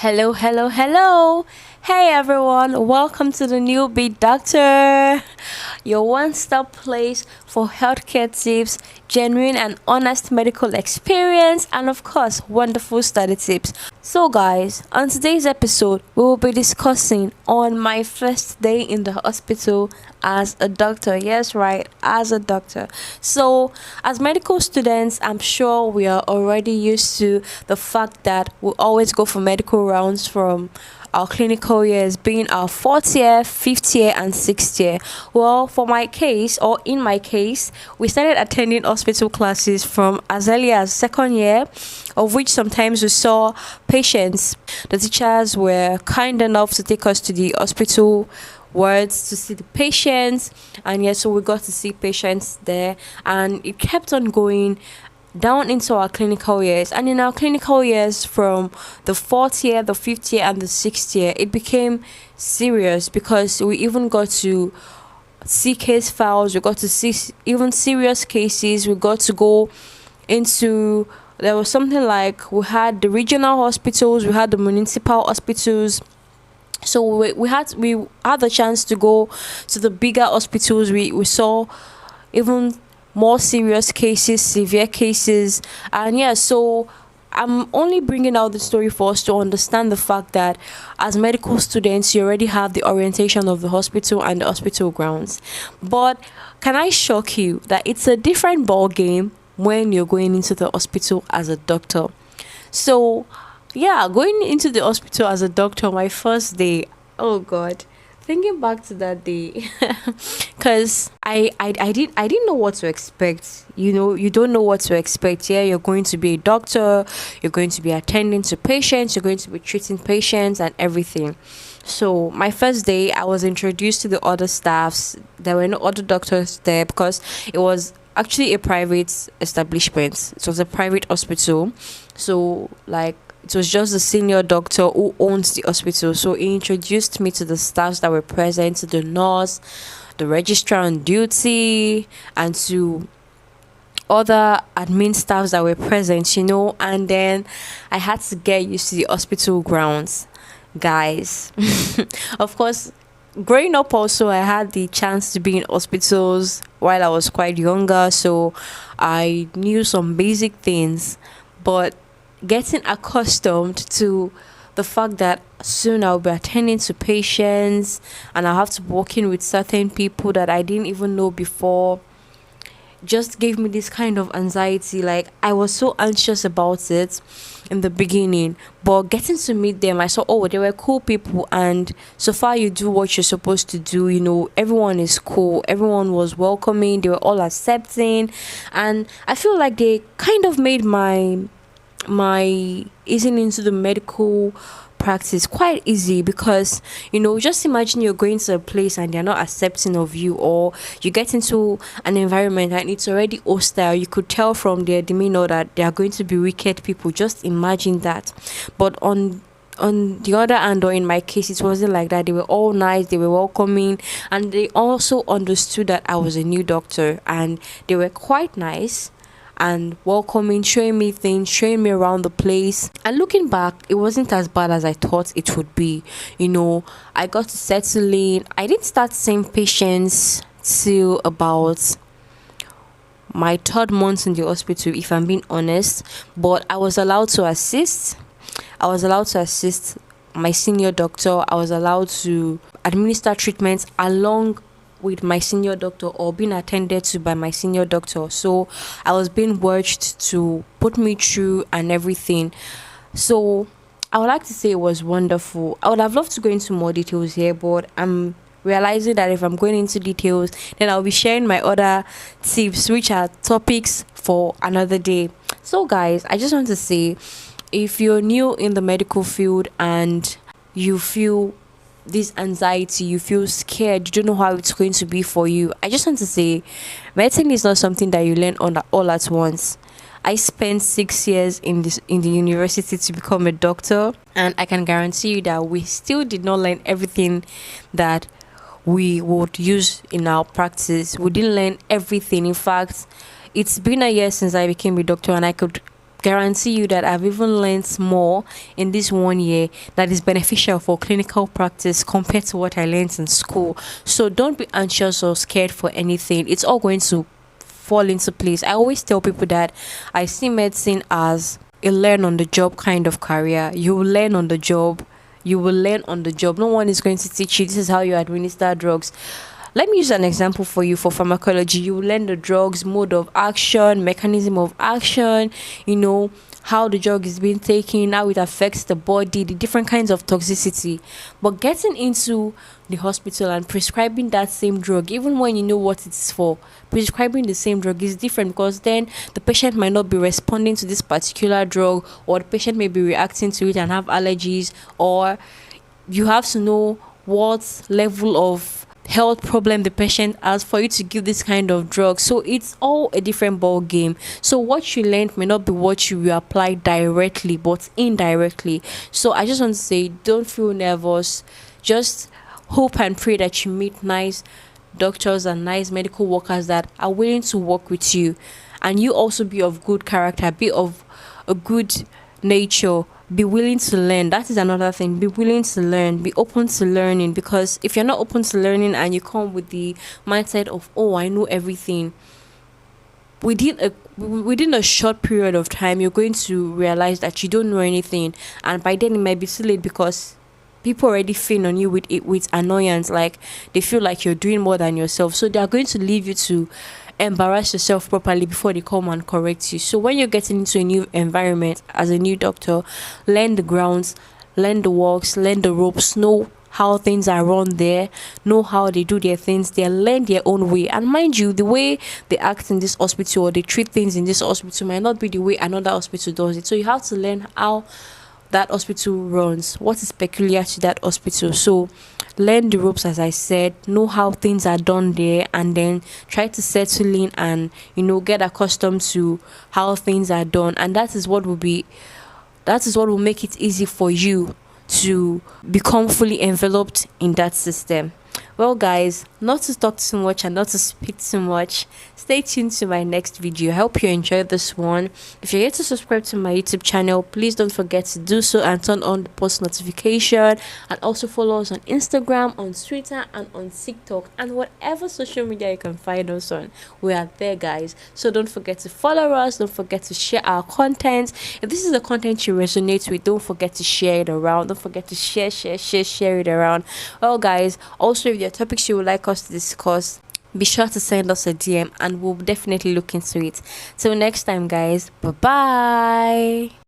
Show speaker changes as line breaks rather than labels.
Hello, hello, hello. Hey everyone, welcome to the New Beat Doctor, your one stop place for healthcare tips, genuine and honest medical experience, and of course, wonderful study tips. So, guys, on today's episode, we will be discussing on my first day in the hospital as a doctor. Yes, right, as a doctor. So, as medical students, I'm sure we are already used to the fact that we always go for medical rounds from our clinical years being our fourth year, fifth year, and sixth year. Well, for my case, or in my case, we started attending hospital classes from as early as second year, of which sometimes we saw patients. The teachers were kind enough to take us to the hospital wards to see the patients, and yes, so we got to see patients there, and it kept on going down into our clinical years. And in our clinical years from the fourth year, the fifth year, and the sixth year, it became serious because we even got to see case files, we got to see even serious cases, we got to go into, there was something like we had the regional hospitals, we had the municipal hospitals. So we had the chance to go to the bigger hospitals. We saw even more serious cases, severe cases, and yeah, so I'm only bringing out the story for us to understand the fact that as medical students, you already have the orientation of the hospital and the hospital grounds. But can I shock you that it's a different ball game when you're going into the hospital as a doctor? So yeah, going into the hospital as a doctor, my first day, oh god, thinking back to that day, because I didn't know what to expect. You don't know what to expect. Yeah, you're going to be a doctor, you're going to be attending to patients, you're going to be treating patients and everything. So my first day, I was introduced to the other staffs. There were no other doctors there because it was actually a private establishment. It was a private hospital. So like it was just the senior doctor who owns the hospital. So he introduced me to the staffs that were present, to the nurse, the registrar on duty, and to other admin staffs that were present. And then I had to get used to the hospital grounds, guys. Of course, growing up also, I had the chance to be in hospitals while I was quite younger, so I knew some basic things. But getting accustomed to the fact that soon I'll be attending to patients and I'll have to be working with certain people that I didn't even know before just gave me this kind of anxiety. Like, I was so anxious about it in the beginning, but getting to meet them, I saw, oh, they were cool people, and so far you do what you're supposed to do. Everyone is cool, everyone was welcoming, they were all accepting, and I feel like they kind of made my easing into the medical practice quite easy, because just imagine you're going to a place and they're not accepting of you, or you get into an environment and it's already hostile. You could tell from their demeanor that they are going to be wicked people. Just imagine that. But on the other hand, or in my case, it wasn't like that. They were all nice, they were welcoming, and they also understood that I was a new doctor, and they were quite nice and welcoming, showing me things, showing me around the place. And looking back, it wasn't as bad as I thought it would be. I got to settle in. I didn't start seeing patients till about my third month in the hospital, if I'm being honest. But I was allowed to assist. I was allowed to assist my senior doctor. I was allowed to administer treatments along with my senior doctor, or being attended to by my senior doctor. So I was being watched to put me through and everything. So I would like to say it was wonderful. I would have loved to go into more details here, but I'm realizing that if I'm going into details, then I'll be sharing my other tips, which are topics for another day. So guys, I just want to say, if you're new in the medical field and you feel this anxiety, you feel scared, you don't know how it's going to be for you, I just want to say, medicine is not something that you learn on all at once. I spent 6 years in the university to become a doctor, and I can guarantee you that we still did not learn everything that we would use in our practice. We didn't learn everything. In fact, it's been a year since I became a doctor, and I could guarantee you that I've even learned more in this 1 year that is beneficial for clinical practice compared to what I learned in school. So don't be anxious or scared for anything. It's all going to fall into place. I always tell people that I see medicine as a learn on the job kind of career. You will learn on the job. You will learn on the job. No one is going to teach you this is how you administer drugs. Let me use an example for you. For pharmacology, you will learn the drugs, mode of action, mechanism of action, how the drug is being taken, how it affects the body, the different kinds of toxicity. But getting into the hospital and prescribing that same drug, even when you know what it's for, prescribing the same drug is different, because then the patient might not be responding to this particular drug, or the patient may be reacting to it and have allergies, or you have to know what level of health problem the patient has for you to give this kind of drug. So it's all a different ball game. So what you learned may not be what you will apply directly, but indirectly. So I just want to say, don't feel nervous. Just hope and pray that you meet nice doctors and nice medical workers that are willing to work with you, and you also be of good character, be of a good nature, be willing to learn. That is another thing. Be willing to learn, be open to learning, because if you're not open to learning and you come with the mindset of, oh, I know everything, within a short period of time you're going to realize that you don't know anything, and by then it might be too late, because people already feed on you with annoyance, like they feel like you're doing more than yourself, so they are going to leave you to embarrass yourself properly before they come and correct you. So when you're getting into a new environment as a new doctor, learn the grounds, learn the works, learn the ropes, know how things are run there, know how they do their things there, learn their own way. And mind you, the way they act in this hospital or they treat things in this hospital might not be the way another hospital does it. So you have to learn how that hospital runs, what is peculiar to that hospital. So learn the ropes, as I said, know how things are done there, and then try to settle in and get accustomed to how things are done. And that is what will make it easy for you to become fully enveloped in that system. Well, guys, not to talk too much and not to speak too much, stay tuned to my next video. I hope you enjoyed this one. If you're yet to subscribe to my YouTube channel, please don't forget to do so and turn on the post notification, and also follow us on Instagram, on Twitter, and on TikTok, and whatever social media you can find us on. We are there, guys. So don't forget to follow us. Don't forget to share our content. If this is the content you resonate with, don't forget to share it around. Don't forget to share it around. Well, guys, also if there are topics you would like us to discuss, be sure to send us a DM and we'll definitely look into it. Till next time, guys. Bye bye.